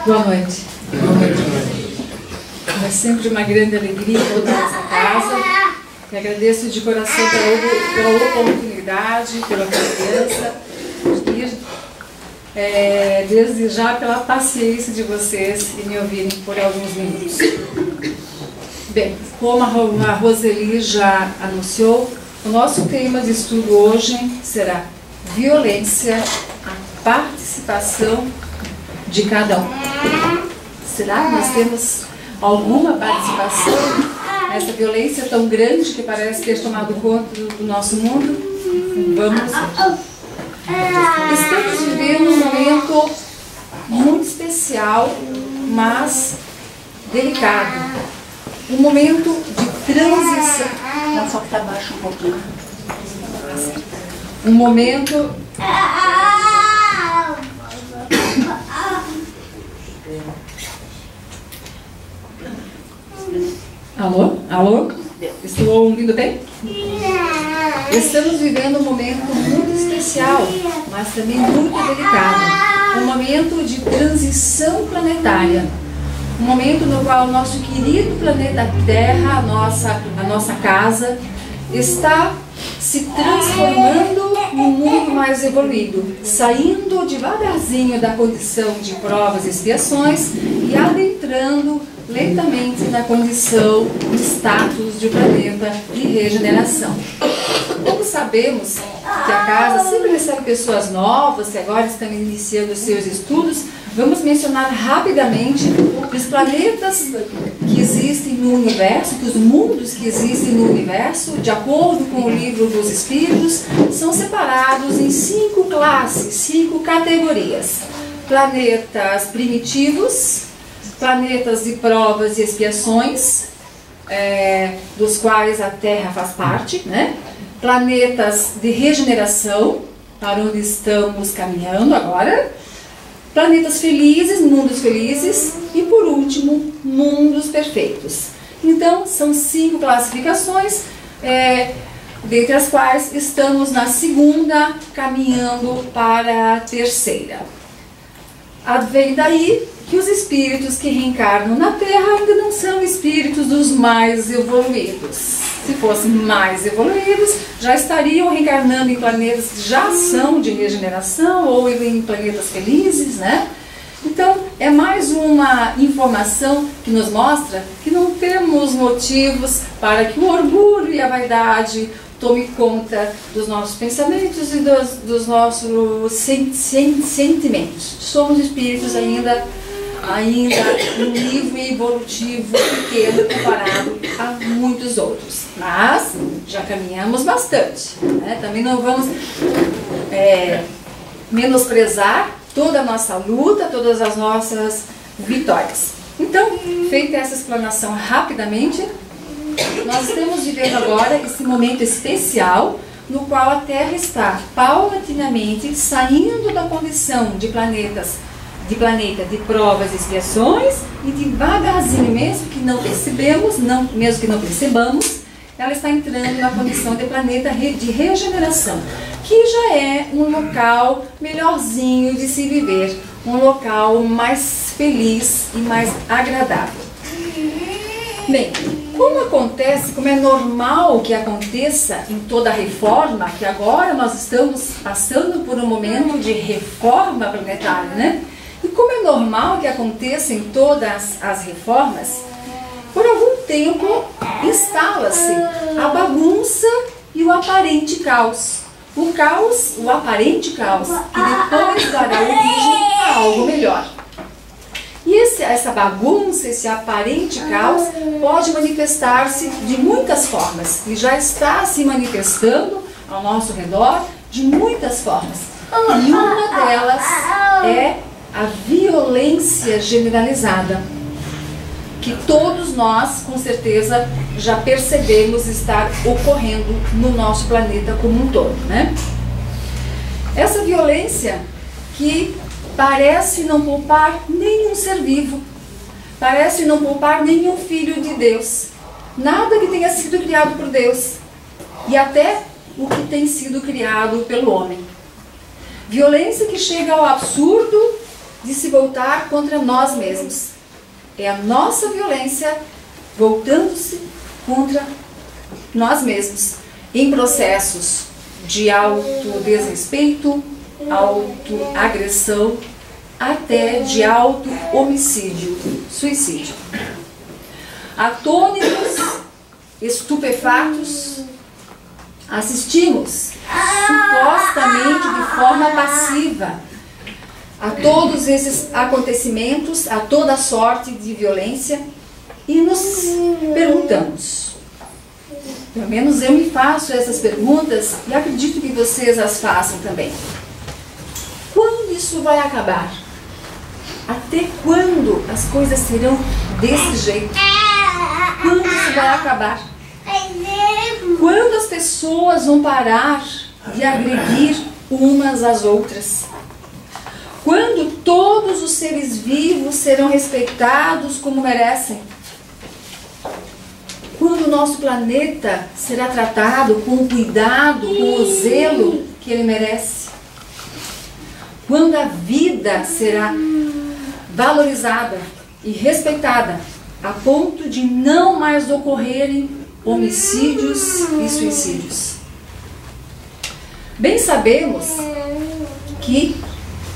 Boa noite. É sempre uma grande alegria voltar a essa casa. E agradeço de coração pela oportunidade, pela confiança e desde já pela paciência de vocês em me ouvirem por alguns minutos. Bem, como a Roseli já anunciou, o nosso tema de estudo hoje será violência, a participação de cada um. Será que nós temos alguma participação nessa violência tão grande que parece ter tomado conta do nosso mundo? Vamos ver. Estamos vivendo um momento muito especial, mas delicado. Um momento de transição. Não, só que está baixo um pouquinho. Um momento... Alô? Alô? Estou ouvindo bem? Estamos vivendo um momento muito especial, mas também muito delicado. Um momento de transição planetária. Um momento no qual o nosso querido planeta Terra, a nossa casa, está se transformando num mundo mais evoluído, saindo devagarzinho da condição de provas e expiações e adentrando lentamente na condição, no status de um planeta de regeneração. Como sabemos que a casa sempre recebe pessoas novas que agora estão iniciando os seus estudos, vamos mencionar rapidamente os planetas que existem no universo, que os mundos que existem no universo, de acordo com o livro dos Espíritos, são separados em 5 classes, 5 categorias. Planetas primitivos, planetas de provas e expiações, dos quais a Terra faz parte, né? Planetas de regeneração, para onde estamos caminhando agora, planetas felizes, mundos felizes e, por último, mundos perfeitos. Então, são 5 classificações, dentre as quais estamos na segunda, caminhando para a terceira. Advém daí que os espíritos que reencarnam na Terra ainda não são espíritos dos mais evoluídos. Se fossem mais evoluídos, já estariam reencarnando em planetas que já são de regeneração ou em planetas felizes, né? Então, é mais uma informação que nos mostra que não temos motivos para que o orgulho e a vaidade tome conta dos nossos pensamentos e dos nossos sentimentos. Somos espíritos ainda um nível evolutivo pequeno comparado a muitos outros, mas já caminhamos bastante, né? Também não vamos menosprezar toda a nossa luta, todas as nossas vitórias. Então, feita essa explanação rapidamente, nós estamos vivendo agora esse momento especial no qual a Terra está paulatinamente saindo da condição de planeta de provas e expiações e devagarzinho, mesmo que não percebamos, ela está entrando na condição de planeta de regeneração, que já é um local melhorzinho de se viver, um local mais feliz e mais agradável. Bem, como é normal que aconteça em toda a reforma, que agora nós estamos passando por um momento de reforma planetária, né? E como é normal que aconteça em todas as reformas, por algum tempo instala-se a bagunça e o aparente caos. O aparente caos, que depois dará origem a algo melhor. E essa bagunça, esse aparente caos, pode manifestar-se de muitas formas. E já está se manifestando ao nosso redor de muitas formas. E uma delas é a violência generalizada, que todos nós, com certeza, já percebemos estar ocorrendo no nosso planeta como um todo, né? Essa violência que parece não poupar nenhum ser vivo, parece não poupar nenhum filho de Deus, nada que tenha sido criado por Deus, e até o que tem sido criado pelo homem. Violência que chega ao absurdo de se voltar contra nós mesmos. É a nossa violência voltando-se contra nós mesmos, em processos de autodesrespeito, autoagressão, até de auto-homicídio, suicídio. Atônitos, estupefatos, assistimos, supostamente de forma passiva, a todos esses acontecimentos, a toda sorte de violência, e nos perguntamos, pelo menos eu me faço essas perguntas e acredito que vocês as façam também. Quando isso vai acabar? Até quando as coisas serão desse jeito? Quando isso vai acabar? Quando as pessoas vão parar de agredir umas às outras? Quando todos os seres vivos serão respeitados como merecem? Quando o nosso planeta será tratado com o cuidado, com o zelo que ele merece? Quando a vida será valorizada e respeitada a ponto de não mais ocorrerem homicídios e suicídios? Bem sabemos que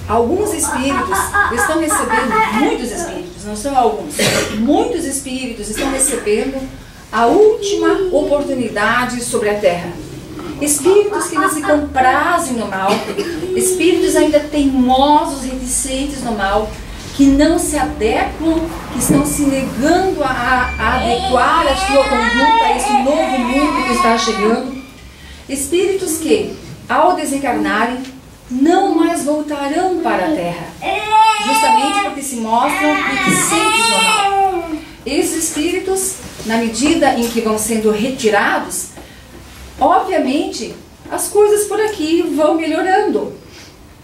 alguns espíritos estão recebendo, muitos espíritos, não são alguns, muitos espíritos estão recebendo a última oportunidade sobre a Terra. Espíritos que ainda se comprazem no mal, espíritos ainda teimosos, reticentes no mal, que não se adequam, que estão se negando a adequar a sua conduta a esse novo mundo que está chegando. Espíritos que, ao desencarnarem, não mais voltarão para a Terra, justamente porque se mostram reticentes no mal. Esses espíritos, na medida em que vão sendo retirados, obviamente as coisas por aqui vão melhorando,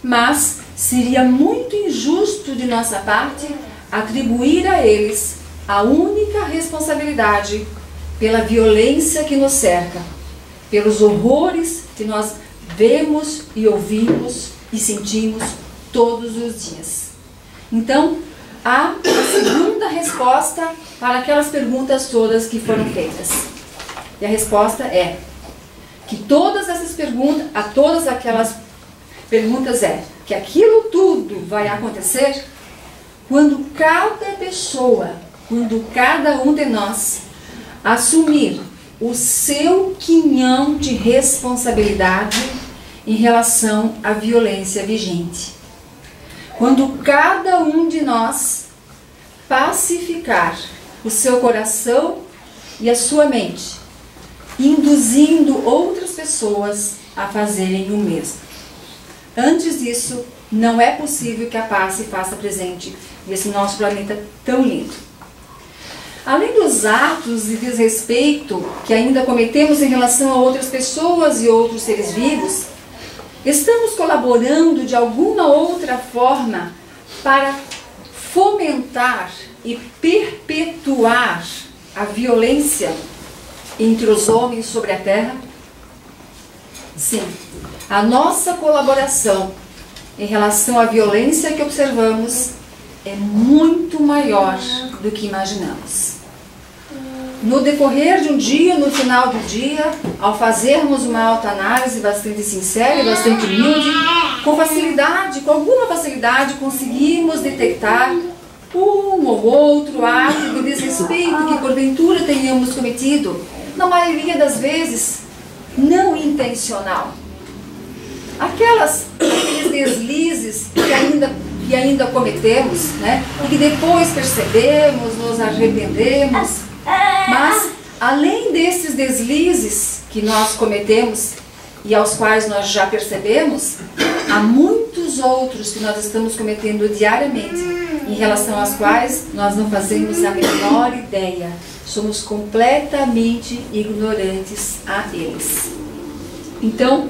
mas seria muito injusto de nossa parte atribuir a eles a única responsabilidade pela violência que nos cerca, pelos horrores que nós vemos e ouvimos e sentimos todos os dias. Então, há a segunda resposta para aquelas perguntas todas que foram feitas. E a resposta é que todas essas perguntas, a todas aquelas perguntas é que aquilo tudo vai acontecer quando cada pessoa, quando cada um de nós assumir o seu quinhão de responsabilidade em relação à violência vigente. Quando cada um de nós pacificar o seu coração e a sua mente, induzindo outras pessoas a fazerem o mesmo. Antes disso, não é possível que a paz se faça presente nesse nosso planeta tão lindo. Além dos atos de desrespeito que ainda cometemos em relação a outras pessoas e outros seres vivos, estamos colaborando de alguma outra forma para fomentar e perpetuar a violência entre os homens sobre a Terra? Sim, a nossa colaboração em relação à violência que observamos é muito maior do que imaginamos. No decorrer de um dia, no final do dia, ao fazermos uma autoanálise bastante sincera e bastante humilde, com facilidade, com alguma facilidade, conseguimos detectar um ou outro ato de desrespeito que porventura tenhamos cometido, na maioria das vezes, não intencional. Aqueles deslizes que ainda cometemos, né, e que depois percebemos, nos arrependemos, mas além desses deslizes que nós cometemos e aos quais nós já percebemos, há muitos outros que nós estamos cometendo diariamente, em relação aos quais nós não fazemos a menor ideia. Somos completamente ignorantes a eles. Então,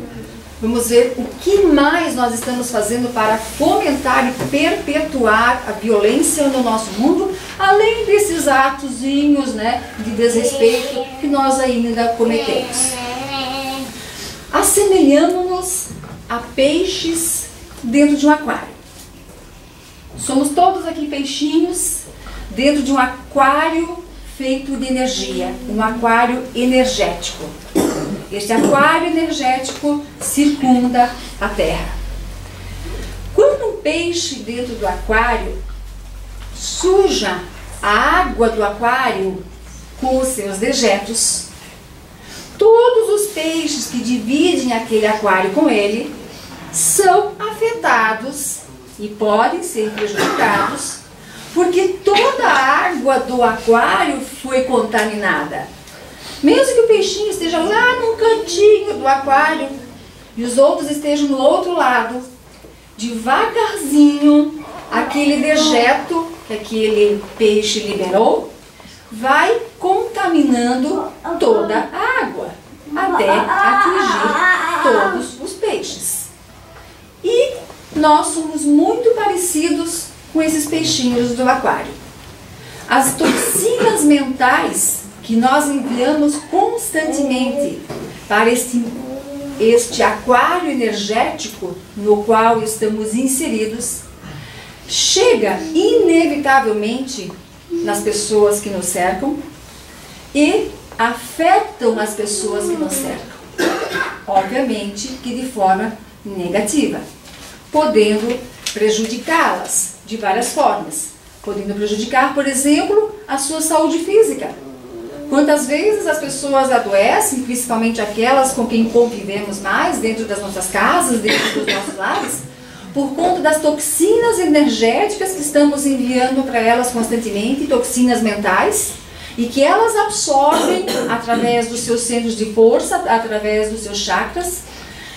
vamos ver o que mais nós estamos fazendo para fomentar e perpetuar a violência no nosso mundo, além desses atozinhos, né, de desrespeito que nós ainda cometemos. Assemelhamos-nos a peixes dentro de um aquário. Somos todos aqui peixinhos dentro de um aquário feito de energia, um aquário energético. Este aquário energético circunda a Terra. Quando um peixe dentro do aquário suja a água do aquário com os seus dejetos, todos os peixes que dividem aquele aquário com ele são afetados e podem ser prejudicados, porque toda a água do aquário foi contaminada. Mesmo que o peixinho esteja lá num cantinho do aquário e os outros estejam no outro lado, devagarzinho, aquele dejeto que aquele peixe liberou vai contaminando toda a água até atingir todos os peixes. E nós somos muito parecidos com esses peixinhos do aquário. As toxinas mentais que nós enviamos constantemente para este aquário energético no qual estamos inseridos, chega inevitavelmente nas pessoas que nos cercam e afetam as pessoas que nos cercam. Obviamente que de forma negativa, podendo prejudicá-las de várias formas, podendo prejudicar, por exemplo, a sua saúde física. Quantas vezes as pessoas adoecem, principalmente aquelas com quem convivemos mais dentro das nossas casas, dentro dos nossos lares, por conta das toxinas energéticas que estamos enviando para elas constantemente, toxinas mentais, e que elas absorvem através dos seus centros de força, através dos seus chakras,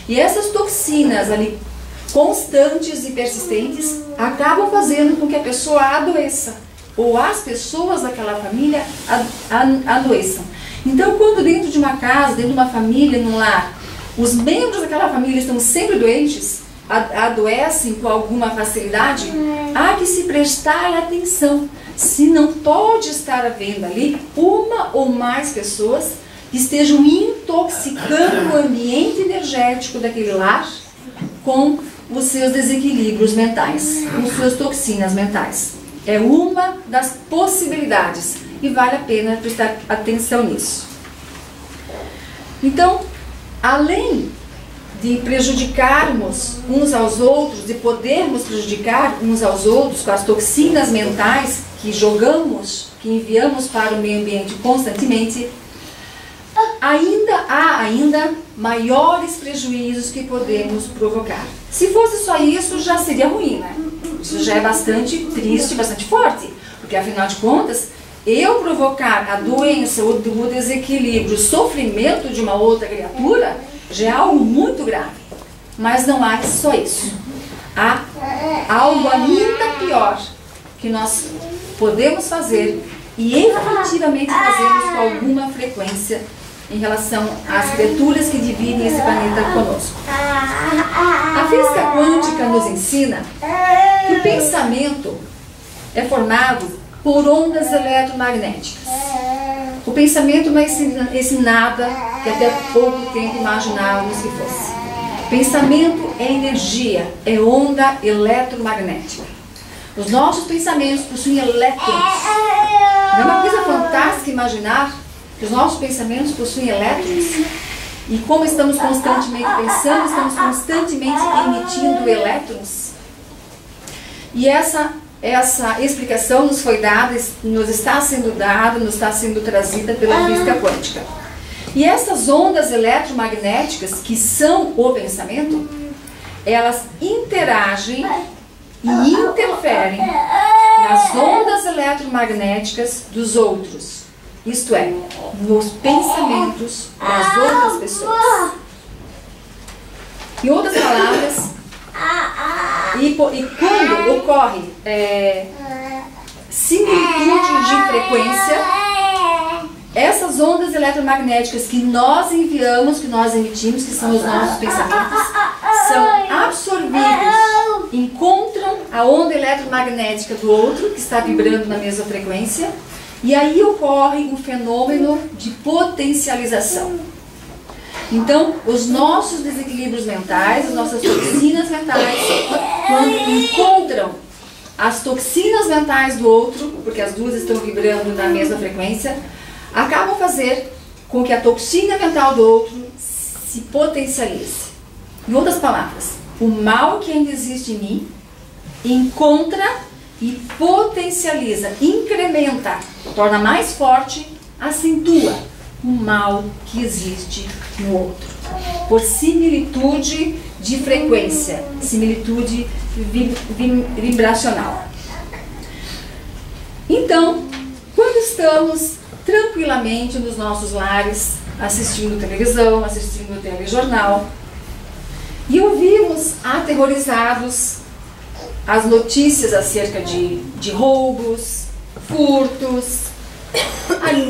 e essas toxinas ali constantes e persistentes acabam fazendo com que a pessoa adoeça, ou as pessoas daquela família adoeçam. Então, quando dentro de uma casa, dentro de uma família, num lar, os membros daquela família estão sempre doentes, adoecem com alguma facilidade, há que se prestar atenção se não pode estar havendo ali uma ou mais pessoas que estejam intoxicando o ambiente energético daquele lar com os seus desequilíbrios mentais, com suas toxinas mentais. É uma das possibilidades e vale a pena prestar atenção nisso. Então, além de prejudicarmos uns aos outros, de podermos prejudicar uns aos outros com as toxinas mentais que jogamos, que enviamos para o meio ambiente constantemente, há maiores prejuízos que podemos provocar. Se fosse só isso, já seria ruim, né? Isso já é bastante triste, bastante forte, porque afinal de contas, eu provocar a doença, o desequilíbrio, o sofrimento de uma outra criatura, já é algo muito grave. Mas não há só isso. Há algo ainda pior que nós podemos fazer e efetivamente fazemos com alguma frequência em relação às criaturas que dividem esse planeta conosco. A física quântica nos ensina que o pensamento é formado por ondas eletromagnéticas. O pensamento não é esse nada que até pouco tempo imaginávamos que fosse. Pensamento é energia, é onda eletromagnética. Os nossos pensamentos possuem elétrons. Não é uma coisa fantástica imaginar que os nossos pensamentos possuem elétrons? E como estamos constantemente pensando, estamos constantemente emitindo elétrons? E essa explicação nos foi dada, nos está sendo dada, nos está sendo trazida pela física quântica. E essas ondas eletromagnéticas, que são o pensamento, elas interagem e interferem nas ondas eletromagnéticas dos outros. Isto é, nos pensamentos das outras pessoas. Em outras palavras, e quando ocorre similitude de frequência, essas ondas eletromagnéticas que nós enviamos, que nós emitimos, que são os nossos pensamentos, são absorvidos, encontram a onda eletromagnética do outro, que está vibrando na mesma frequência, e aí ocorre um fenômeno de potencialização. Então, os nossos desequilíbrios mentais, as nossas toxinas mentais, quando encontram as toxinas mentais do outro, porque as duas estão vibrando na mesma frequência, acabam fazer com que a toxina mental do outro se potencialize. Em outras palavras, o mal que ainda existe em mim encontra e potencializa, incrementa, torna mais forte, acentua o mal que existe no outro, por similitude de frequência, similitude vibracional. Então, quando estamos tranquilamente nos nossos lares, assistindo televisão, assistindo telejornal, e ouvimos aterrorizados as notícias acerca de roubos, furtos,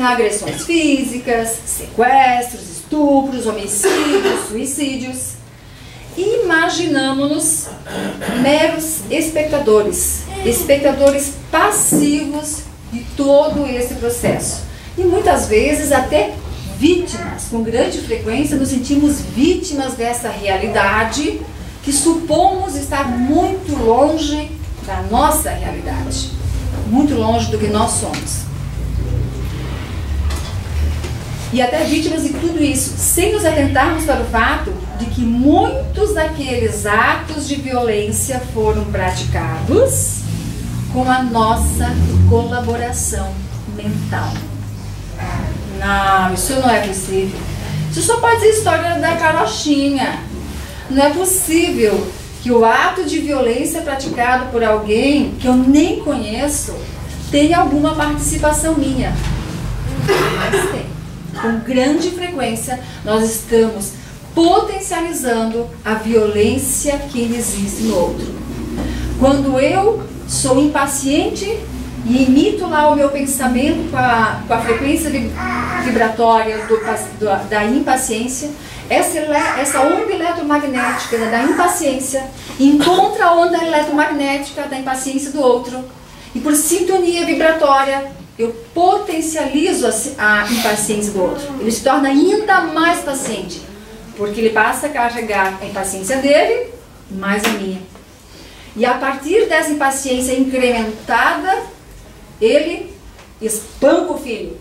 agressões físicas, sequestros, estupros, homicídios, suicídios, e imaginamos-nos meros espectadores passivos de todo esse processo. E muitas vezes até vítimas, com grande frequência nos sentimos vítimas dessa realidade que supomos estar muito longe da nossa realidade, muito longe do que nós somos. E até vítimas de tudo isso, sem nos atentarmos para o fato de que muitos daqueles atos de violência foram praticados com a nossa colaboração mental. Não, isso não é possível. Isso só pode ser história da carochinha. Não é possível que o ato de violência praticado por alguém que eu nem conheço tenha alguma participação minha. Mas tem. Com grande frequência, nós estamos potencializando a violência que existe no outro. Quando eu sou impaciente e imito lá o meu pensamento com a frequência vibratória da impaciência, essa onda eletromagnética da impaciência encontra a onda eletromagnética da impaciência do outro, e por sintonia vibratória eu potencializo a impaciência do outro. Ele se torna ainda mais paciente, porque ele passa a carregar a impaciência dele mais a minha. E a partir dessa impaciência incrementada, ele espanca o filho.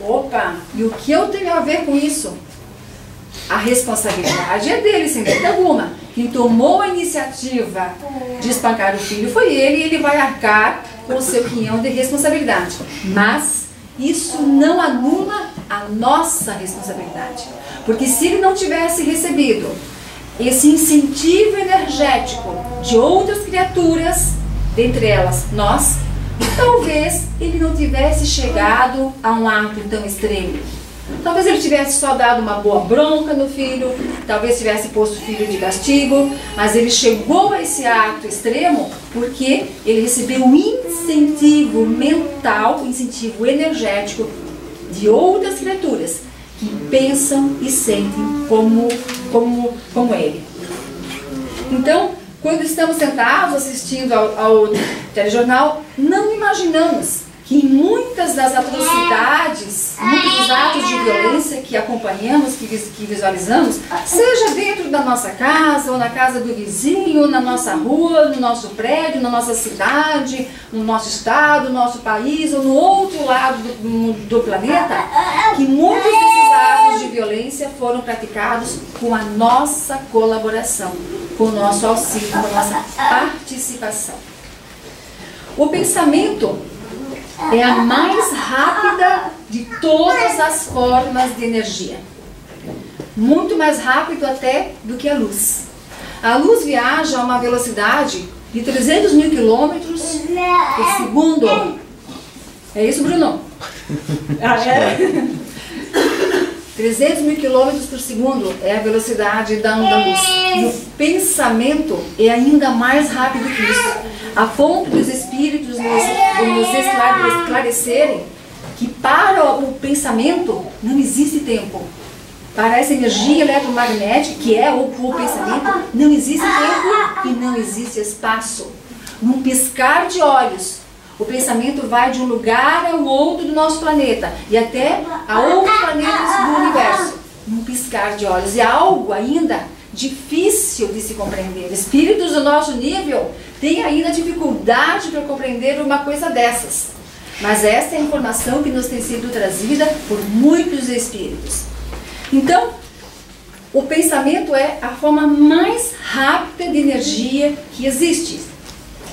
Opa, e o que eu tenho a ver com isso? A responsabilidade é dele, sem dúvida alguma. Quem tomou a iniciativa de espancar o filho foi ele, e ele vai arcar com o seu quinhão de responsabilidade. Mas isso não anula a nossa responsabilidade. Porque se ele não tivesse recebido esse incentivo energético de outras criaturas, dentre elas nós, talvez ele não tivesse chegado a um ato tão extremo. Talvez ele tivesse só dado uma boa bronca no filho, talvez tivesse posto o filho de castigo, mas ele chegou a esse ato extremo porque ele recebeu um incentivo mental, um incentivo energético de outras criaturas que pensam e sentem como ele. Então, quando estamos sentados assistindo ao telejornal, não imaginamos que em muitas das atrocidades, muitos dos atos de violência que acompanhamos, que visualizamos, seja dentro da nossa casa, ou na casa do vizinho, na nossa rua, no nosso prédio, na nossa cidade, no nosso estado, no nosso país, ou no outro lado do planeta, que muitos desses atos de violência foram praticados com a nossa colaboração, com o nosso auxílio, com a nossa participação. O pensamento é a mais rápida de todas as formas de energia. Muito mais rápido até do que a luz. A luz viaja a uma velocidade de 300 mil quilômetros por segundo. É isso, Bruno? Ah, é? 300 mil quilômetros por segundo é a velocidade da luz. E o pensamento é ainda mais rápido que isso, a ponto dos espíritos nos esclarecerem que para o pensamento não existe tempo. Para essa energia eletromagnética, que é o pensamento, não existe tempo e não existe espaço. Num piscar de olhos, o pensamento vai de um lugar ao outro do nosso planeta e até a outros planetas do universo. Num piscar de olhos. E algo ainda difícil de se compreender. Espíritos do nosso nível têm ainda dificuldade para compreender uma coisa dessas. Mas essa é a informação que nos tem sido trazida por muitos espíritos. Então, o pensamento é a forma mais rápida de energia que existe.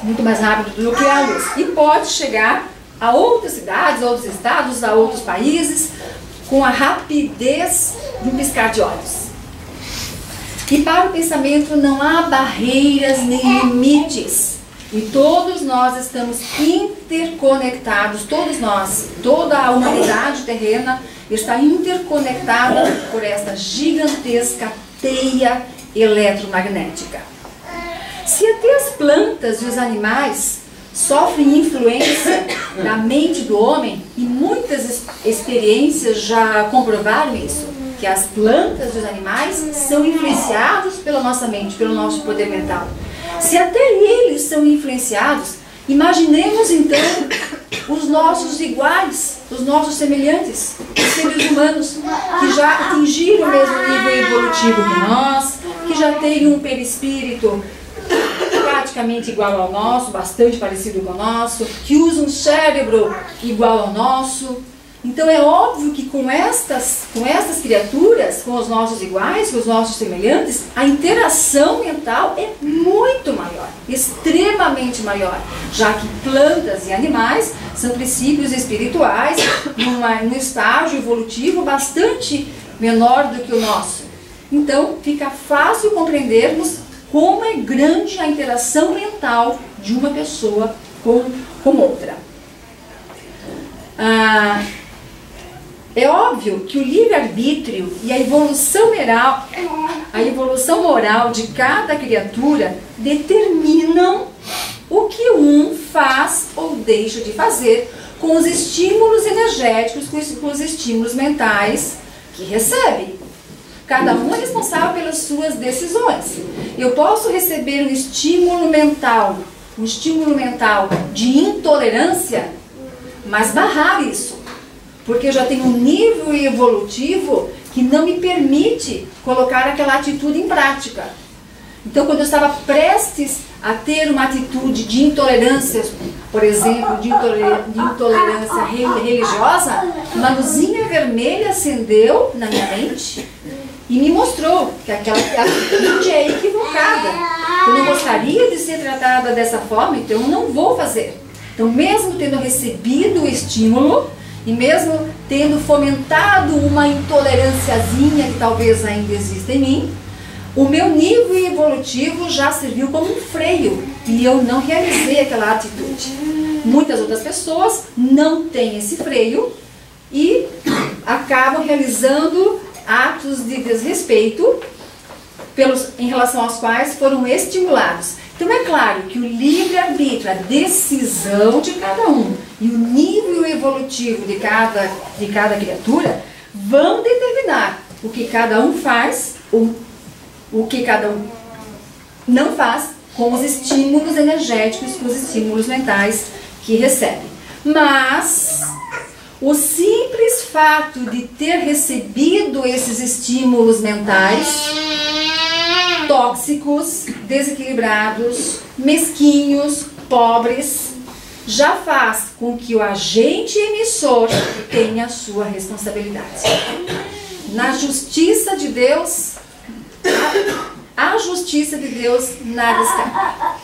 Muito mais rápido do que a luz. E pode chegar a outras cidades, a outros estados, a outros países, com a rapidez de um piscar de olhos. E para o pensamento não há barreiras nem limites. E todos nós estamos interconectados, todos nós, toda a humanidade terrena está interconectada por essa gigantesca teia eletromagnética. Se até as plantas e os animais sofrem influência da mente do homem, e muitas experiências já comprovaram isso, que as plantas e os animais são influenciados pela nossa mente, pelo nosso poder mental. Se até eles são influenciados, imaginemos então os nossos iguais, os nossos semelhantes, os seres humanos, que já atingiram o mesmo nível evolutivo que nós, que já têm um perispírito praticamente igual ao nosso, bastante parecido com o nosso, que usam um cérebro igual ao nosso. Então é óbvio que com estas criaturas, com os nossos iguais, com os nossos semelhantes, a interação mental é muito maior, extremamente maior, já que plantas e animais são princípios espirituais num estágio evolutivo bastante menor do que o nosso. Então fica fácil compreendermos como é grande a interação mental de uma pessoa com outra. É óbvio que o livre-arbítrio e a evolução moral de cada criatura determinam o que um faz ou deixa de fazer com os estímulos energéticos, com os estímulos mentais que recebe. Cada um é responsável pelas suas decisões. Eu posso receber um estímulo mental de intolerância, mas barrar isso. Porque eu já tenho um nível evolutivo que não me permite colocar aquela atitude em prática. Então, quando eu estava prestes a ter uma atitude de intolerância, por exemplo, de intolerância religiosa, uma luzinha vermelha acendeu na minha mente e me mostrou que aquela atitude é equivocada. Eu não gostaria de ser tratada dessa forma, então eu não vou fazer. Então, mesmo tendo recebido o estímulo, e mesmo tendo fomentado uma intolerânciazinha que talvez ainda exista em mim, o meu nível evolutivo já serviu como um freio e eu não realizei aquela atitude. Muitas outras pessoas não têm esse freio e acabam realizando atos de desrespeito em relação aos quais foram estimulados. Então é claro que o livre-arbítrio, a decisão de cada um e o nível evolutivo de cada criatura vão determinar o que cada um faz ou o que cada um não faz com os estímulos energéticos, com os estímulos mentais que recebe. Mas o simples fato de ter recebido esses estímulos mentais tóxicos, desequilibrados, mesquinhos, pobres, já faz com que o agente emissor tenha a sua responsabilidade. Na justiça de Deus, a justiça de Deus nada escapa.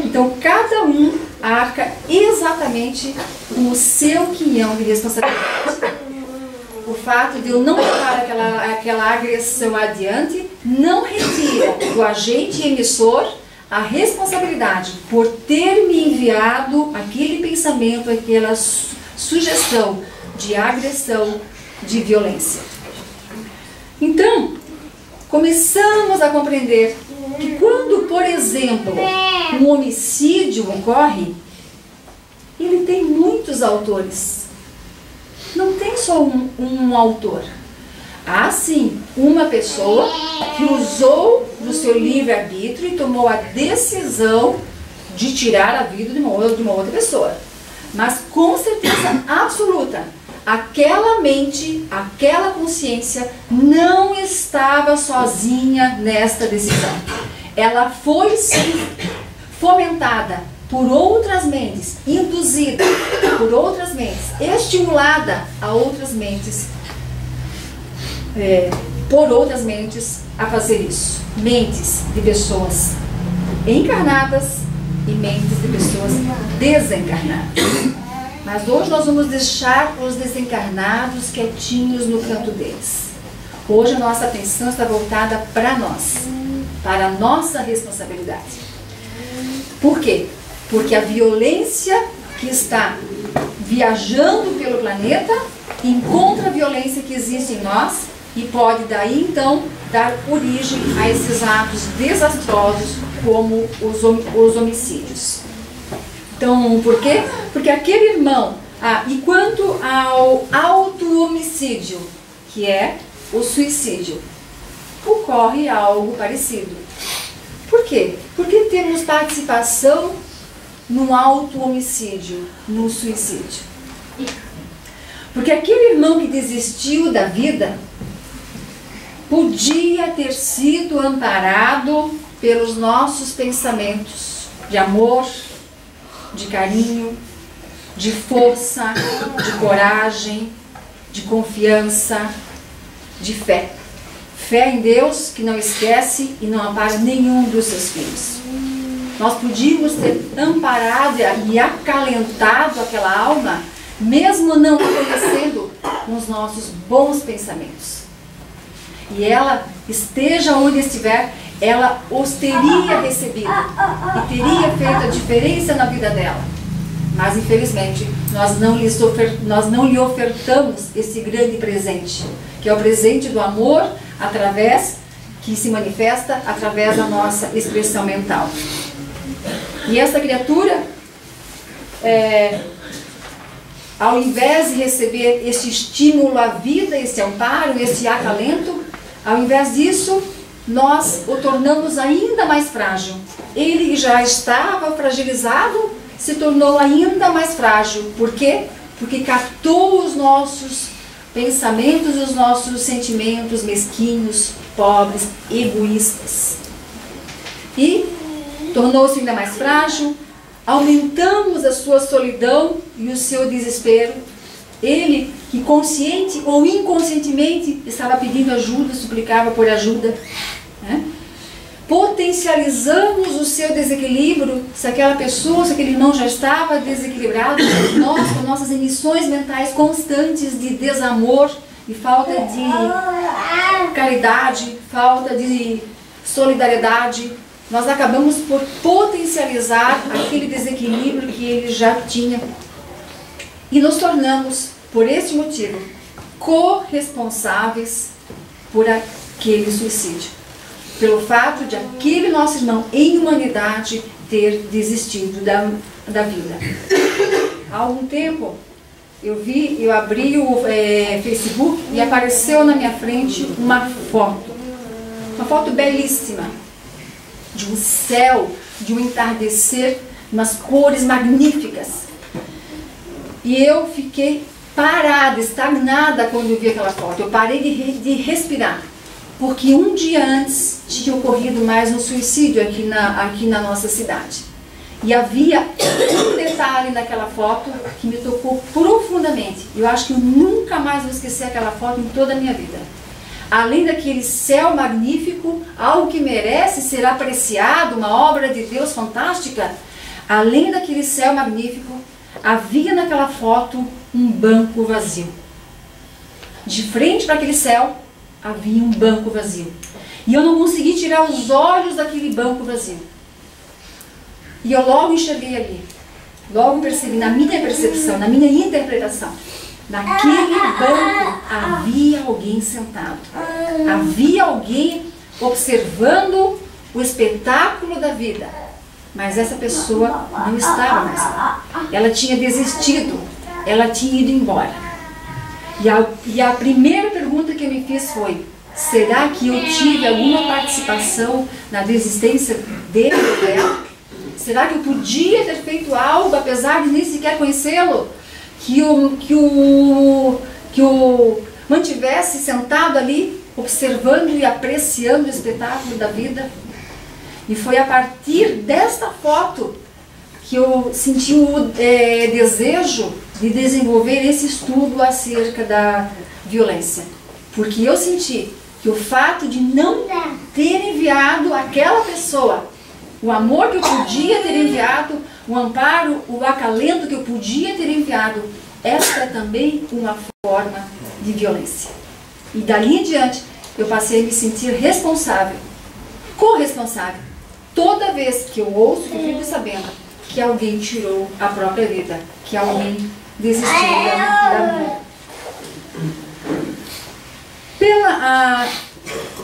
Então cada um arca exatamente com o seu quinhão de responsabilidade. O fato de eu não levar aquela agressão adiante não retira do agente emissor a responsabilidade por ter me enviado aquele pensamento, aquela sugestão de agressão, de violência. Então, começamos a compreender que quando, por exemplo, um homicídio ocorre, ele tem muitos autores. Não tem só um autor. Há sim uma pessoa que usou do seu livre-arbítrio e tomou a decisão de tirar a vida de uma outra pessoa. Mas com certeza absoluta, aquela mente, aquela consciência não estava sozinha nesta decisão. Ela foi sim fomentada por outras mentes, induzida por outras mentes, estimulada a outras mentes, por outras mentes a fazer isso. Mentes de pessoas encarnadas e mentes de pessoas desencarnadas. Mas hoje nós vamos deixar os desencarnados quietinhos no canto deles. Hoje a nossa atenção está voltada para nós, para a nossa responsabilidade. Por quê? Porque a violência que está viajando pelo planeta encontra a violência que existe em nós e pode daí então dar origem a esses atos desastrosos como os homicídios. Então, por quê? Porque aquele irmão, e quanto ao auto-homicídio, que é o suicídio, ocorre algo parecido. Por quê? Porque temos participação no auto-homicídio, no suicídio. Porque aquele irmão que desistiu da vida podia ter sido amparado pelos nossos pensamentos de amor, de carinho, de força, de coragem, de confiança, de fé. Fé em Deus que não esquece e não ampara nenhum dos seus filhos. Nós podíamos ter amparado e acalentado aquela alma, mesmo não a conhecendo, com os nossos bons pensamentos. E ela, esteja onde estiver, ela os teria recebido e teria feito a diferença na vida dela. Mas infelizmente nós não lhe ofertamos esse grande presente, que é o presente do amor, que se manifesta através da nossa expressão mental. E essa criatura, ao invés de receber esse estímulo à vida, esse amparo, esse acalento, ao invés disso, nós o tornamos ainda mais frágil. Ele já estava fragilizado, se tornou ainda mais frágil. Por quê? Porque captou os nossos pensamentos, os nossos sentimentos mesquinhos, pobres, egoístas. E tornou-se ainda mais frágil, aumentamos a sua solidão e o seu desespero. Ele, que consciente ou inconscientemente estava pedindo ajuda, suplicava por ajuda, né? Potencializamos o seu desequilíbrio. Se aquela pessoa, se aquele irmão já estava desequilibrado, nós, com nossas emissões mentais constantes de desamor, de falta de caridade, falta de solidariedade, nós acabamos por potencializar aquele desequilíbrio que ele já tinha. E nos tornamos, por esse motivo, corresponsáveis por aquele suicídio. Pelo fato de aquele nosso irmão em humanidade ter desistido da vida. Há algum tempo, eu abri o Facebook e apareceu na minha frente uma foto belíssima, de um céu, de um entardecer, umas cores magníficas. E eu fiquei parada, estagnada quando eu vi aquela foto. Eu parei de respirar, porque um dia antes tinha ocorrido mais um suicídio aqui na nossa cidade. E havia um detalhe naquela foto que me tocou profundamente. Eu acho que eu nunca mais vou esquecer aquela foto em toda a minha vida. Além daquele céu magnífico, algo que merece ser apreciado, uma obra de Deus fantástica, além daquele céu magnífico, havia naquela foto um banco vazio. De frente para aquele céu, havia um banco vazio. E eu não consegui tirar os olhos daquele banco vazio. E eu logo enxerguei ali. Logo percebi, na minha percepção, na minha interpretação, naquele banco havia alguém sentado. Havia alguém observando o espetáculo da vida. Mas essa pessoa não estava mais lá. Ela tinha desistido. Ela tinha ido embora. E a primeira pergunta que eu me fiz foi: será que eu tive alguma participação na desistência dele ou dela? Será que eu podia ter feito algo, apesar de nem sequer conhecê-lo? que o mantivesse sentado ali, observando e apreciando o espetáculo da vida. E foi a partir desta foto que eu senti o desejo de desenvolver esse estudo acerca da violência. Porque eu senti que o fato de não ter enviado aquela pessoa o amor que eu podia ter enviado, o amparo, o acalento que eu podia ter enviado, esta é também uma forma de violência. E dali em diante, eu passei a me sentir responsável, corresponsável, toda vez que eu ouço, que eu fico sabendo que alguém tirou a própria vida, que alguém desistiu da vida.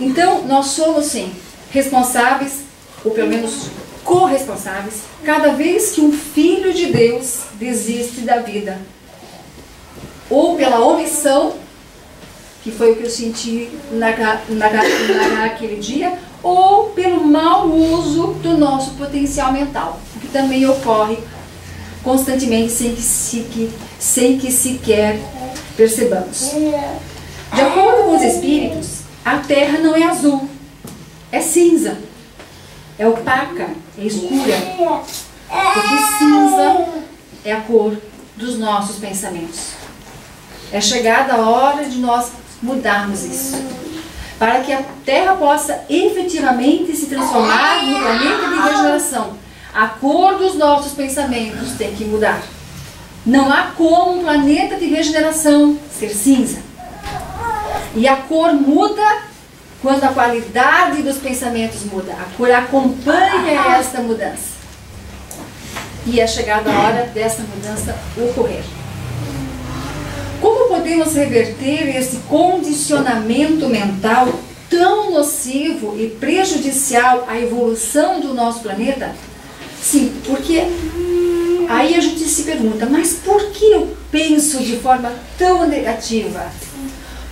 Então, nós somos, sim, responsáveis, ou pelo menos corresponsáveis, cada vez que um filho de Deus desiste da vida. Ou pela omissão, que foi o que eu senti naquele dia, ou pelo mau uso do nosso potencial mental, o que também ocorre constantemente sem que sequer percebamos. De acordo com os espíritos, a Terra não é azul, é cinza, é opaca, é escura, porque cinza é a cor dos nossos pensamentos. É chegada a hora de nós mudarmos isso, para que a Terra possa efetivamente se transformar no planeta de regeneração. A cor dos nossos pensamentos tem que mudar. Não há como um planeta de regeneração ser cinza. E a cor muda quando a qualidade dos pensamentos muda. A cor acompanha esta mudança. E é chegada a hora dessa mudança ocorrer. Como podemos reverter esse condicionamento mental tão nocivo e prejudicial à evolução do nosso planeta? Sim, porque aí a gente se pergunta, mas por que eu penso de forma tão negativa?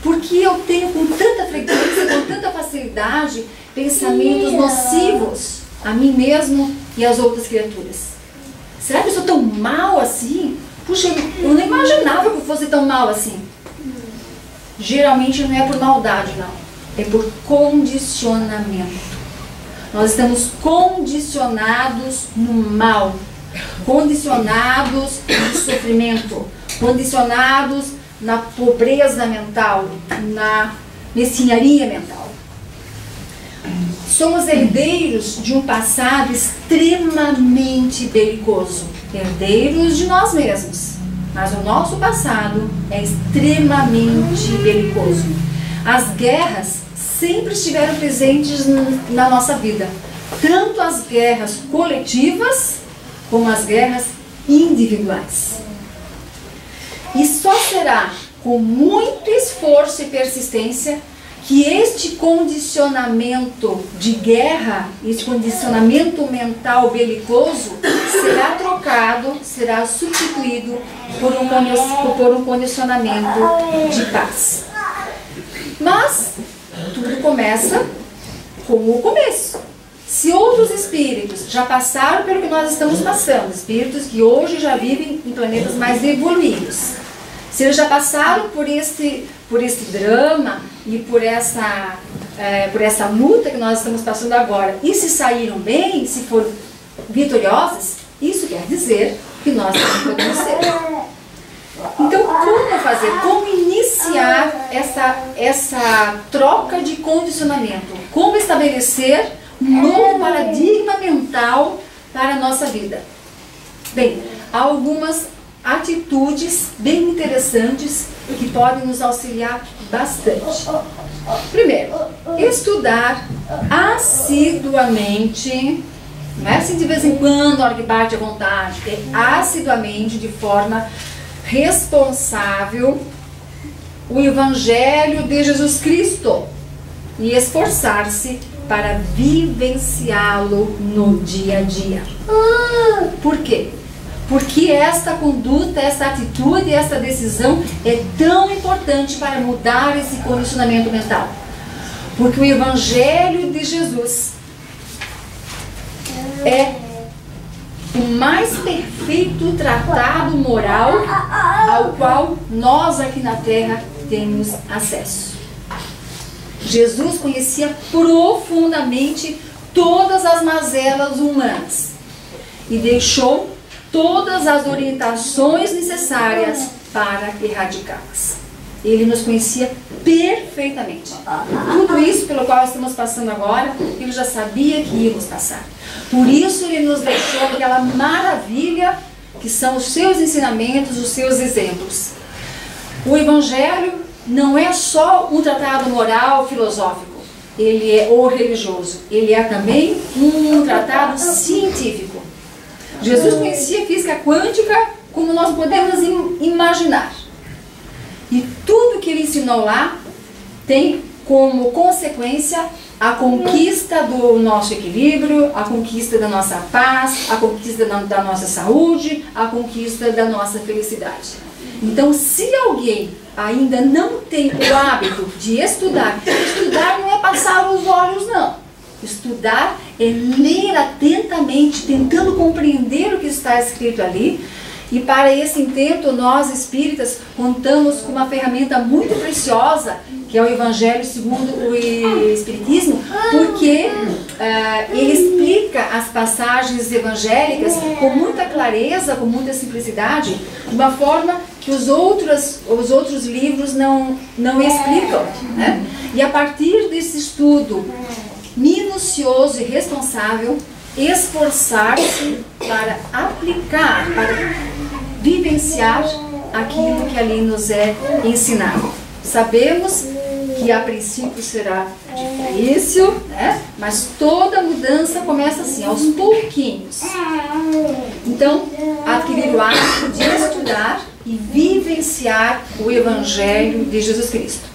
Por que eu tenho com tanta frequência, com tanta facilidade, pensamentos nocivos a mim mesmo e às outras criaturas? Será que eu sou tão mal assim? Puxa, eu não imaginava que eu fosse tão mal assim. Geralmente não é por maldade, não. É por condicionamento. Nós estamos condicionados no mal, condicionados no sofrimento, condicionados na pobreza mental, na mesquinharia mental. Somos herdeiros de um passado extremamente belicoso, herdeiros de nós mesmos, mas o nosso passado é extremamente belicoso. As guerras sempre estiveram presentes na nossa vida, tanto as guerras coletivas como as guerras individuais. E só será com muito esforço e persistência que este condicionamento de guerra, este condicionamento mental belicoso será trocado, será substituído por um condicionamento de paz. Mas tudo começa com o começo. Se outros espíritos já passaram pelo que nós estamos passando, espíritos que hoje já vivem em planetas mais evoluídos, se eles já passaram por este drama e por essa luta que nós estamos passando agora, e se saíram bem, se foram vitoriosos, isso quer dizer que nós também podemos ser. Então, como fazer? Como iniciar essa troca de condicionamento? Como estabelecer um novo paradigma mental para a nossa vida? Bem, há algumas atitudes bem interessantes que podem nos auxiliar bastante. Primeiro, estudar assiduamente, não é assim de vez em quando, a hora que bate à vontade, é assiduamente, de forma responsável, o Evangelho de Jesus Cristo e esforçar-se para vivenciá-lo no dia a dia. Por quê? Porque esta conduta, esta atitude, esta decisão é tão importante para mudar esse condicionamento mental. Porque o Evangelho de Jesus é o mais perfeito tratado moral ao qual nós aqui na Terra temos acesso. Jesus conhecia profundamente todas as mazelas humanas e deixou todas as orientações necessárias para erradicá-las. Ele nos conhecia perfeitamente. Tudo isso pelo qual estamos passando agora, ele já sabia que íamos passar. Por isso ele nos deixou aquela maravilha que são os seus ensinamentos, os seus exemplos. O Evangelho não é só um tratado moral filosófico, ele é ou religioso, ele é também um tratado científico. Jesus conhecia física quântica como nós podemos imaginar. E tudo que ele ensinou lá tem como consequência a conquista do nosso equilíbrio, a conquista da nossa paz, a conquista da nossa saúde, a conquista da nossa felicidade. Então, se alguém ainda não tem o hábito de estudar, estudar não é passar os olhos, não. Estudar é ler atentamente, tentando compreender o que está escrito ali. E para esse intento, nós espíritas contamos com uma ferramenta muito preciosa, que é o Evangelho segundo o Espiritismo, porque ele explica as passagens evangélicas com muita clareza, com muita simplicidade, de uma forma que os outros livros não explicam, né? E a partir desse estudo minucioso e responsável, esforçar-se para aplicar, para vivenciar aquilo que ali nos é ensinado. Sabemos que a princípio será difícil, né? Mas toda mudança começa assim, aos pouquinhos. Então, adquirir o hábito de estudar e vivenciar o Evangelho de Jesus Cristo.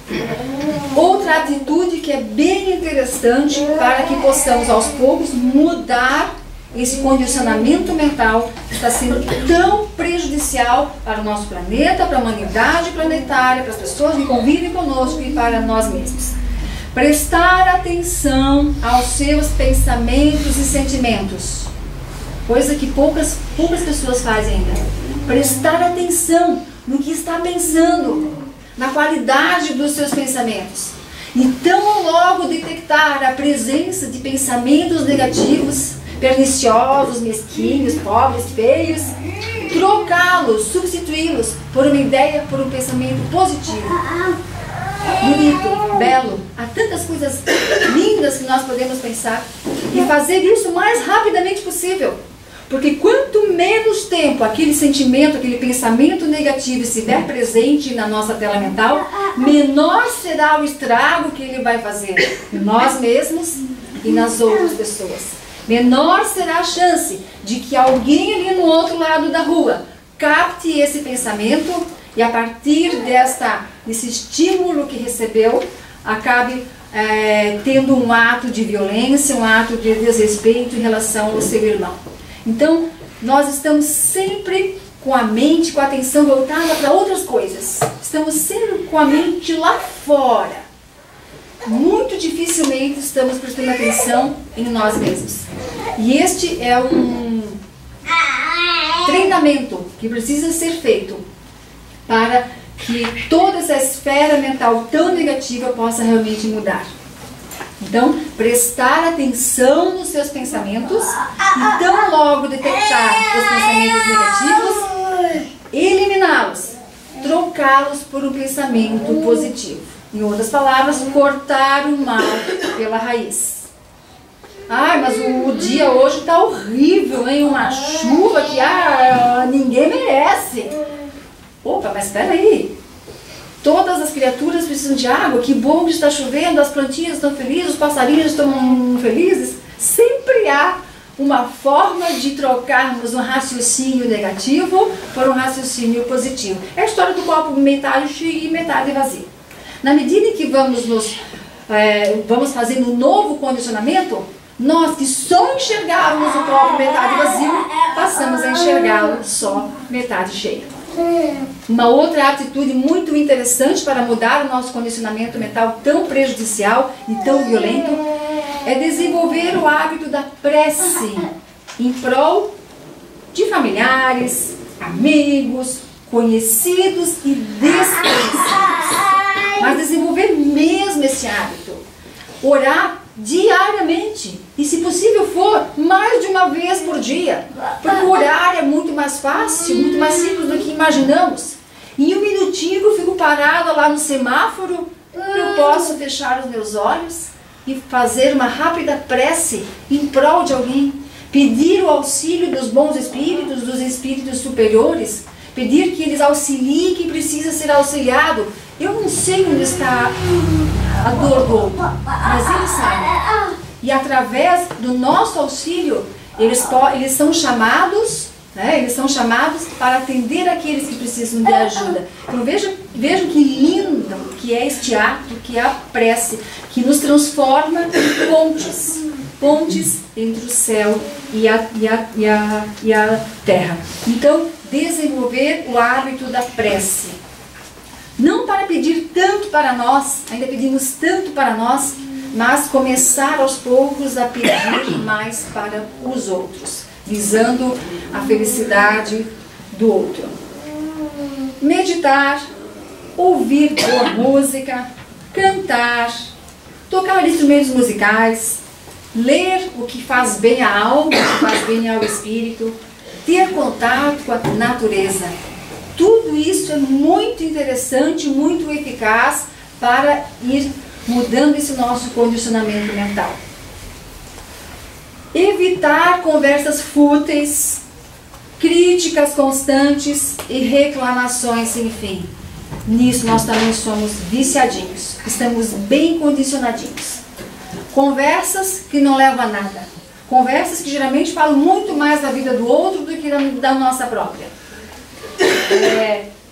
Outra atitude que é bem interessante para que possamos aos poucos mudar esse condicionamento mental que está sendo tão prejudicial para o nosso planeta, para a humanidade planetária, para as pessoas que convivem conosco e para nós mesmos. Prestar atenção aos seus pensamentos e sentimentos, coisa que poucas pessoas fazem ainda. Prestar atenção no que está pensando, na qualidade dos seus pensamentos. Então, logo detectar a presença de pensamentos negativos, perniciosos, mesquinhos, pobres, feios, trocá-los, substituí-los por uma ideia, por um pensamento positivo, bonito, belo. Há tantas coisas lindas que nós podemos pensar e fazer isso o mais rapidamente possível. Porque quanto menos tempo aquele sentimento, aquele pensamento negativo estiver presente na nossa tela mental, menor será o estrago que ele vai fazer em nós mesmos e nas outras pessoas. Menor será a chance de que alguém ali no outro lado da rua capte esse pensamento e a partir desse estímulo que recebeu, acabe tendo um ato de violência, um ato de desrespeito em relação ao seu irmão. Então, nós estamos sempre com a mente, com a atenção voltada para outras coisas. Estamos sempre com a mente lá fora. Muito dificilmente estamos prestando atenção em nós mesmos. E este é um treinamento que precisa ser feito para que toda essa esfera mental tão negativa possa realmente mudar. Então, prestar atenção nos seus pensamentos e tão logo detectar os pensamentos negativos, eliminá-los, trocá-los por um pensamento positivo. Em outras palavras, cortar o mal pela raiz. Mas o dia hoje está horrível, hein? Uma chuva que ninguém merece. Opa, mas espera aí. Todas as criaturas precisam de água, que bom que está chovendo, as plantinhas estão felizes, os passarinhos estão felizes. Sempre há uma forma de trocarmos um raciocínio negativo por um raciocínio positivo. É a história do copo metade cheio e metade vazio. Na medida em que vamos fazendo um novo condicionamento, nós que só enxergávamos o copo metade vazio, passamos a enxergá-lo só metade cheio. Uma outra atitude muito interessante para mudar o nosso condicionamento mental tão prejudicial e tão violento é desenvolver o hábito da prece em prol de familiares, amigos, conhecidos e desconhecidos. Mas desenvolver mesmo esse hábito. Orar diariamente. E se possível for, mais de uma vez por dia. Porque orar é muito mais fácil, muito mais simples do que imaginamos. Em um minutinho eu fico parada lá no semáforo, eu posso fechar os meus olhos e fazer uma rápida prece em prol de alguém. Pedir o auxílio dos bons espíritos, dos espíritos superiores. Pedir que eles auxiliem quem precisa ser auxiliado. Eu não sei onde está a dor do outro, mas eles sabem. E através do nosso auxílio, eles são chamados, né? Eles são chamados para atender aqueles que precisam de ajuda. Então vejam que lindo que é este ato, que é a prece, que nos transforma em pontes entre o céu e a terra. Então, desenvolver o hábito da prece. Não para pedir tanto para nós, ainda pedimos tanto para nós, mas começar aos poucos a pedir mais para os outros, visando a felicidade do outro. Meditar, ouvir boa música, cantar, tocar instrumentos musicais, ler o que faz bem à alma, o que faz bem ao espírito, ter contato com a natureza. Tudo isso é muito interessante, muito eficaz para ir mudando esse nosso condicionamento mental. Evitar conversas fúteis, críticas constantes e reclamações sem fim. Nisso nós também somos viciadinhos, estamos bem condicionadinhos. Conversas que não levam a nada. Conversas que geralmente falam muito mais da vida do outro do que da nossa própria.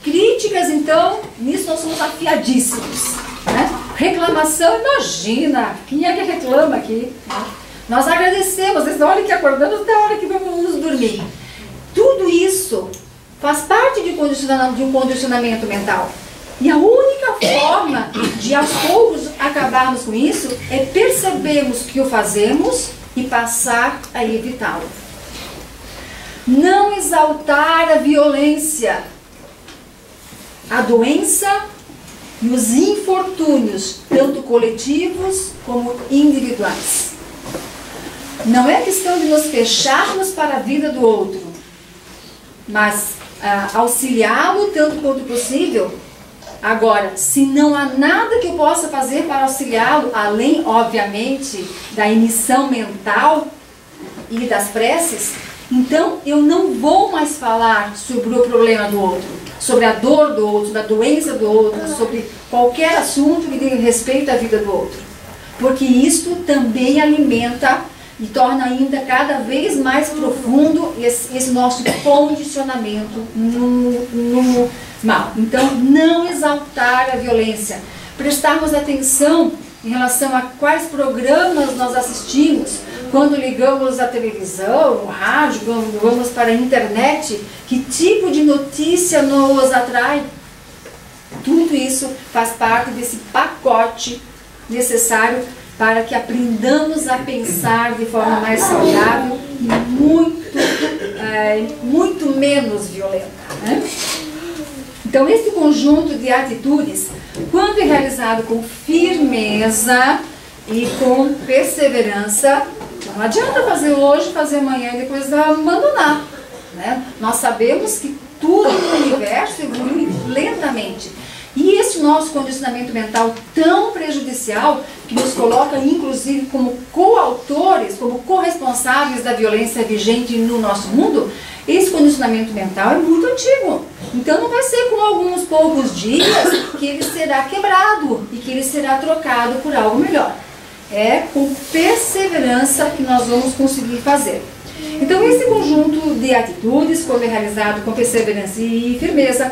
Críticas, então, nisso nós somos afiadíssimos. Né? Reclamação, imagina, quem é que reclama aqui? Né? Nós agradecemos, desde a hora que acordamos até a hora que vamos dormir. Tudo isso faz parte de um condicionamento mental. E a única forma de aos poucos acabarmos com isso é percebermos que o fazemos e passar a evitá-lo. Não exaltar a violência, a doença e os infortúnios, tanto coletivos como individuais. Não é questão de nos fecharmos para a vida do outro, mas auxiliá-lo tanto quanto possível. Agora, se não há nada que eu possa fazer para auxiliá-lo, além, obviamente, da emissão mental e das preces, então eu não vou mais falar sobre o problema do outro, sobre a dor do outro, da doença do outro, sobre qualquer assunto que diga respeito à vida do outro. Porque isto também alimenta e torna ainda cada vez mais profundo esse nosso condicionamento no mal. Então, não exaltar a violência, prestarmos atenção em relação a quais programas nós assistimos, quando ligamos a televisão, o rádio, quando vamos para a internet, que tipo de notícia nos atrai. Tudo isso faz parte desse pacote necessário para que aprendamos a pensar de forma mais saudável e muito menos violenta. Né? Então, esse conjunto de atitudes, quando é realizado com firmeza e com perseverança, não adianta fazer hoje, fazer amanhã e depois abandonar. Né? Nós sabemos que tudo no universo evolui lentamente. E esse nosso condicionamento mental tão prejudicial, que nos coloca inclusive como coautores, como corresponsáveis da violência vigente no nosso mundo, esse condicionamento mental é muito antigo. Então não vai ser com alguns poucos dias que ele será quebrado e que ele será trocado por algo melhor. É com perseverança que nós vamos conseguir fazer. Então esse conjunto de atitudes, quando é realizado com perseverança e firmeza,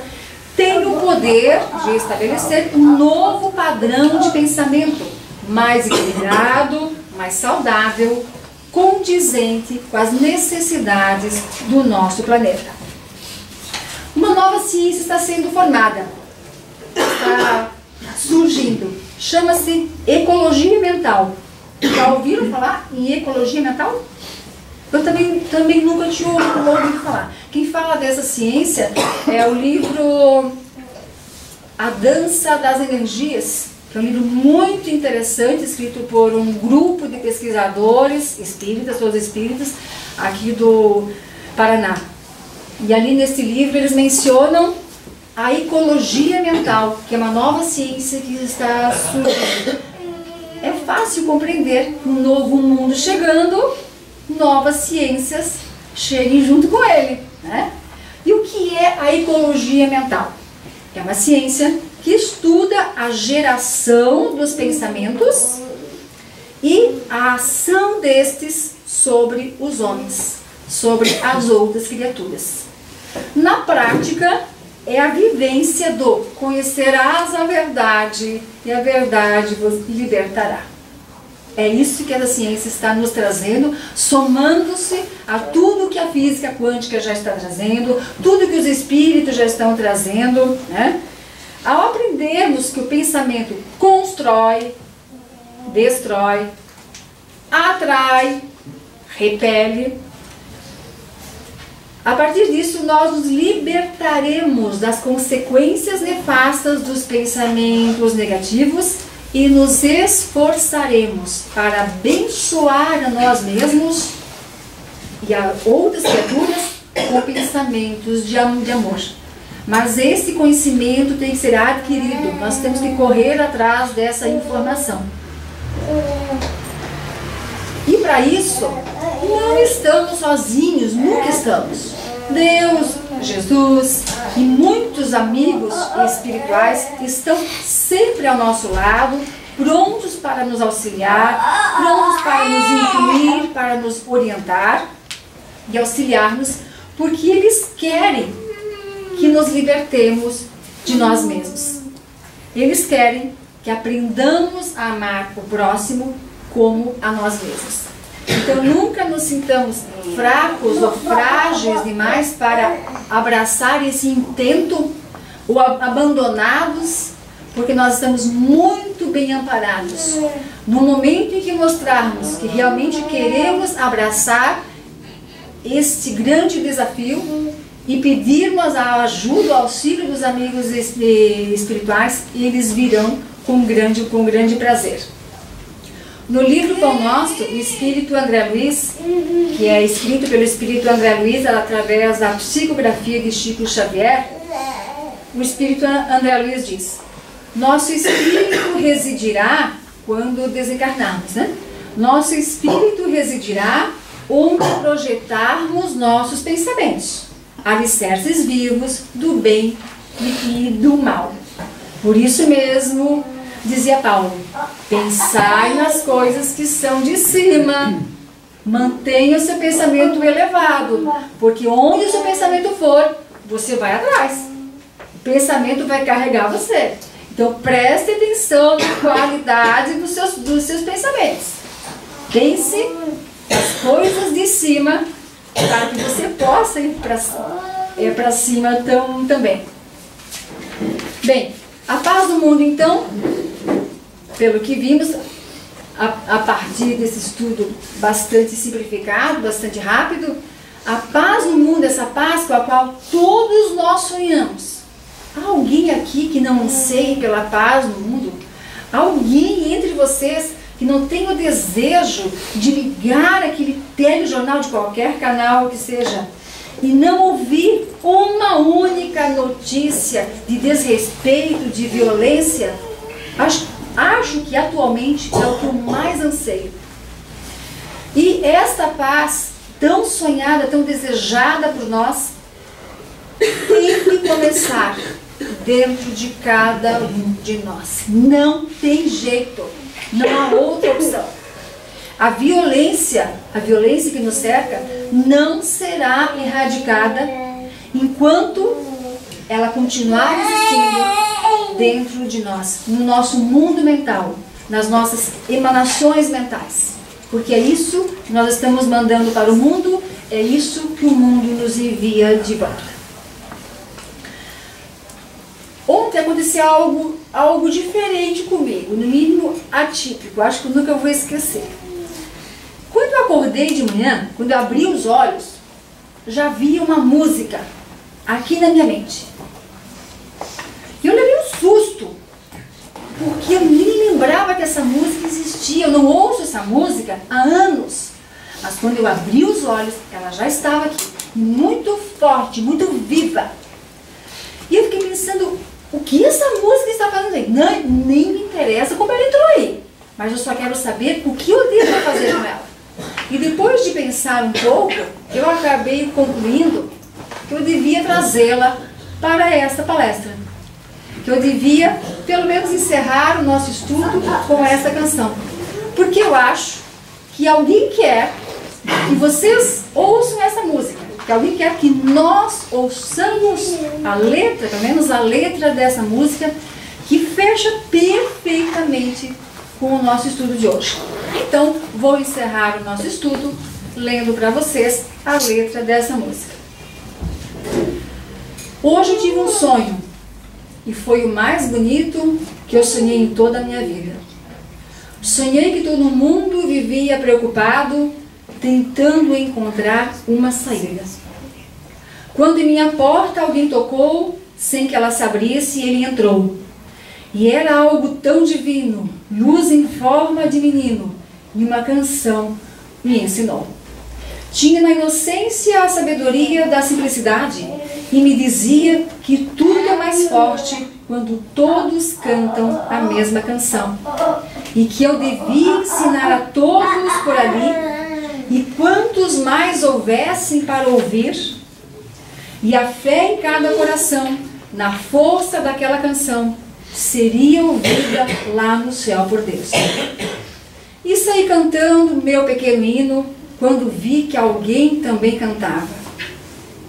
tem o poder de estabelecer um novo padrão de pensamento, mais equilibrado, mais saudável, condizente com as necessidades do nosso planeta. Uma nova ciência está sendo formada, está surgindo, chama-se ecologia mental. Já ouviram falar em ecologia mental? Eu também nunca tinha ouvido falar. Quem fala dessa ciência é o livro A Dança das Energias, que é um livro muito interessante, escrito por um grupo de pesquisadores espíritas, todos espíritas, aqui do Paraná. E ali nesse livro eles mencionam a ecologia mental, que é uma nova ciência que está surgindo. É fácil compreender um novo mundo chegando, novas ciências cheguem junto com ele, né? E o que é a ecologia mental? É uma ciência que estuda a geração dos pensamentos e a ação destes sobre os homens, sobre as outras criaturas. Na prática, é a vivência do conhecerás a verdade e a verdade vos libertará. É isso que a ciência está nos trazendo, somando-se a tudo que a física quântica já está trazendo, tudo que os espíritos já estão trazendo, né? Ao aprendermos que o pensamento constrói, destrói, atrai, repele, a partir disso nós nos libertaremos das consequências nefastas dos pensamentos negativos e nos esforçaremos para abençoar a nós mesmos e a outras criaturas com pensamentos de amor. Mas esse conhecimento tem que ser adquirido, nós temos que correr atrás dessa informação. E para isso, não estamos sozinhos, nunca estamos. Deus, Jesus e muitos amigos espirituais estão sempre ao nosso lado, prontos para nos auxiliar, prontos para nos incluir, para nos orientar e auxiliar-nos, porque eles querem que nos libertemos de nós mesmos. Eles querem que aprendamos a amar o próximo como a nós mesmos. Então nunca nos sintamos fracos ou frágeis demais para abraçar esse intento ou abandonados, porque nós estamos muito bem amparados. No momento em que mostrarmos que realmente queremos abraçar este grande desafio e pedirmos a ajuda, o auxílio dos amigos espirituais, eles virão com grande prazer. No livro Pão Nosso, o Espírito André Luiz, que é escrito pelo Espírito André Luiz através da psicografia de Chico Xavier, o Espírito André Luiz diz: nosso espírito residirá quando desencarnarmos, né? Nosso espírito residirá onde projetarmos nossos pensamentos, alicerces vivos do bem e do mal. Por isso mesmo, dizia Paulo, pensai nas coisas que são de cima, mantenha o seu pensamento elevado, porque onde o seu pensamento for, você vai atrás. O pensamento vai carregar você. Então preste atenção na qualidade dos seus pensamentos. Pense nas coisas de cima, para que você possa ir para cima também. Bem, a paz do mundo então, pelo que vimos, a partir desse estudo bastante simplificado, bastante rápido, a paz no mundo, essa paz com a qual todos nós sonhamos. Há alguém aqui que não anseie pela paz no mundo? Há alguém entre vocês que não tem o desejo de ligar aquele telejornal de qualquer canal que seja e não ouvir uma única notícia de desrespeito, de violência? Acho que atualmente é o que eu mais anseio. E esta paz tão sonhada, tão desejada por nós, tem que começar dentro de cada um de nós. Não tem jeito, não há outra opção. A violência que nos cerca não será erradicada enquanto ela continuar existindo dentro de nós, no nosso mundo mental, nas nossas emanações mentais. Porque é isso que nós estamos mandando para o mundo, é isso que o mundo nos envia de volta. Ontem aconteceu algo diferente comigo, no mínimo atípico, acho que eu nunca vou esquecer. quando eu acordei de manhã, quando eu abri os olhos, já havia uma música aqui na minha mente. E eu levei um susto, porque eu nem lembrava que essa música existia. Eu não ouço essa música há anos. Mas quando eu abri os olhos, ela já estava aqui, muito forte, muito viva. E eu fiquei pensando, o que essa música está fazendo aí? Não, nem me interessa como ela entrou aí. Mas eu só quero saber o que eu devo fazer com ela. E depois de pensar um pouco, eu acabei concluindo que eu devia trazê-la para esta palestra. Que eu devia, pelo menos, encerrar o nosso estudo com essa canção. Porque eu acho que alguém quer que vocês ouçam essa música. Que alguém quer que nós ouçamos a letra, pelo menos a letra dessa música, que fecha perfeitamente com o nosso estudo de hoje. Então, vou encerrar o nosso estudo lendo para vocês a letra dessa música. Hoje eu tive um sonho, e foi o mais bonito que eu sonhei em toda a minha vida. Sonhei que todo mundo vivia preocupado, tentando encontrar uma saída. Quando em minha porta alguém tocou, sem que ela se abrisse, ele entrou. E era algo tão divino, luz em forma de menino, e uma canção me ensinou. Tinha na inocência a sabedoria da simplicidade, e me dizia que tudo é mais forte quando todos cantam a mesma canção. E que eu devia ensinar a todos por ali, e quantos mais houvessem para ouvir, e a fé em cada coração, na força daquela canção, seria ouvida lá no céu por Deus. E saí cantando meu pequeno hino, quando vi que alguém também cantava.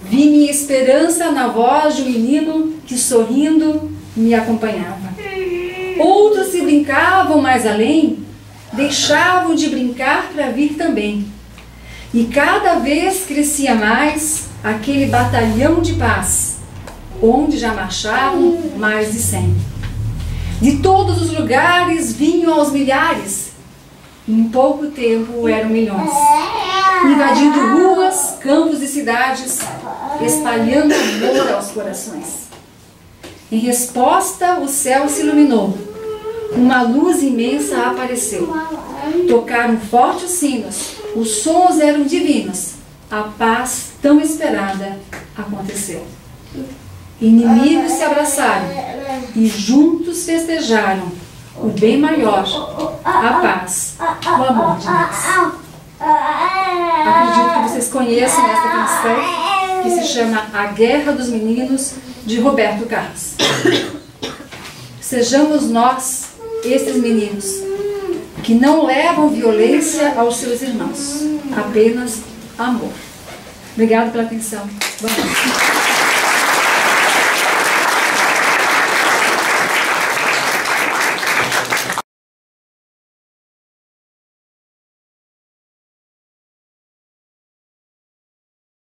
Vi minha esperança na voz de um menino que, sorrindo, me acompanhava. Outros se brincavam mais além, deixavam de brincar para vir também. E cada vez crescia mais aquele batalhão de paz, onde já marchavam mais de 100. De todos os lugares vinham aos milhares, em pouco tempo eram milhões, invadindo ruas, campos e cidades, espalhando amor aos corações. Em resposta, o céu se iluminou, uma luz imensa apareceu. Tocaram fortes os sinos, os sons eram divinos, a paz tão esperada aconteceu. Inimigos se abraçaram e juntos festejaram o bem maior, a paz, o amor de Deus. Acredito que vocês conheçam esta canção, que se chama A Guerra dos Meninos, de Roberto Carlos. Sejamos nós, esses meninos, que não levam violência aos seus irmãos, apenas amor. Obrigada pela atenção. Boa noite.